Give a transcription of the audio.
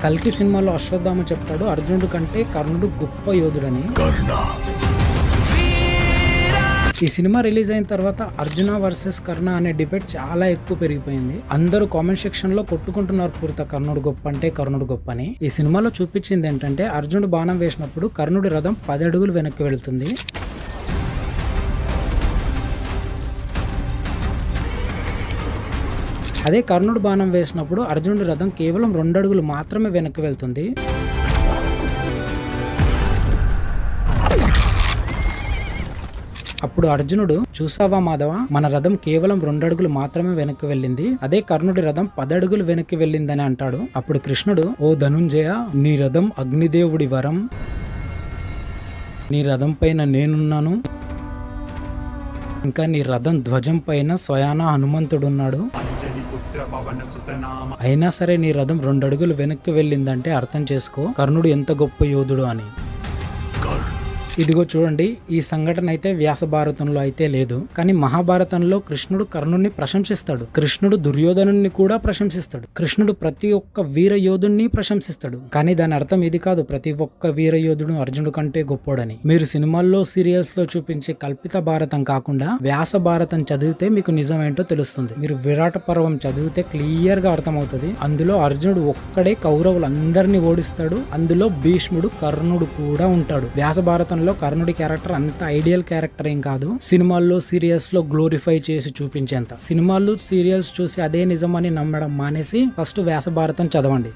కల్కి సినిమాలో అశ్వత్థామ చెప్తాడు అర్జునుడు కంటే కర్ణుడు గొప్ప యోధుడని. ఈ సినిమా రిలీజ్ అయిన తర్వాత అర్జున వర్సెస్ కర్ణ అనే డిబేట్ చాలా ఎక్కువ పెరిగిపోయింది. అందరూ కామెంట్ సెక్షన్ లో కొట్టుకుంటున్నారు పూర్త కర్ణుడు గొప్ప అంటే కర్ణుడు గొప్ప అని. ఈ సినిమాలో చూపించింది ఏంటంటే అర్జునుడు బాణం వేసినప్పుడు కర్ణుడి రథం 10 అడుగులు వెనక్కి వెళ్తుంది. అదే కర్ణుడు బాణం వేసినప్పుడు అర్జునుడి రథం కేవలం 2 అడుగులు మాత్రమే వెనక్కి వెళ్తుంది. అప్పుడు అర్జునుడు, చూసావా మాధవ, మన రథం కేవలం 2 అడుగులు మాత్రమే వెనక్కి వెళ్ళింది, అదే కర్ణుడి రథం 10 అడుగులు వెనక్కి వెళ్ళిందని అంటాడు. అప్పుడు కృష్ణుడు, ఓ ధనుంజయ, నీ రథం అగ్నిదేవుడి వరం, నీ రథం పైన నేనున్నాను, ఇంకా నీ రథం ధ్వజం పైన స్వయాన హనుమంతుడున్నాడు, అయినా సరే నీ రథం 2 అడుగులు వెనక్కి వెళ్ళిందంటే అర్థం చేసుకో కర్ణుడు ఎంత గొప్ప యోధుడు అని. ఇదిగో చూడండి, ఈ సంఘటన అయితే వ్యాస భారతంలో అయితే లేదు, కానీ మహాభారతంలో కృష్ణుడు కర్ణుడిని ప్రశంసిస్తాడు, కృష్ణుడు దుర్యోధనుని కూడా ప్రశంసిస్తాడు, కృష్ణుడు ప్రతి ఒక్క వీర యోధుడిని ప్రశంసిస్తాడు. కానీ దాని అర్థం ఇది కాదు ప్రతి ఒక్క వీర యోధుడు అర్జునుడు కంటే గొప్పోడని. మీరు సినిమాల్లో సీరియల్స్ లో చూపించే కల్పిత భారతం కాకుండా వ్యాస భారతం చదివితే మీకు నిజం ఏంటో తెలుస్తుంది. మీరు విరాట పర్వం చదివితే క్లియర్ గా అర్థమవుతుంది. అందులో అర్జునుడు ఒక్కడే కౌరవులందరినీ ఓడిస్తాడు. అందులో భీష్ముడు, కర్ణుడు కూడా ఉంటాడు. వ్యాస భారతంలో కర్ణుడి క్యారెక్టర్ అంత ఐడియల్ క్యారెక్టర్ ఏం కాదు, సినిమాల్లో సీరియల్స్ లో గ్లోరిఫై చేసి చూపించేంత. సినిమాలు సీరియల్స్ చూసి అదే నిజం అని నమ్మడం మానేసి ఫస్ట్ వ్యాస భారతం చదవండి.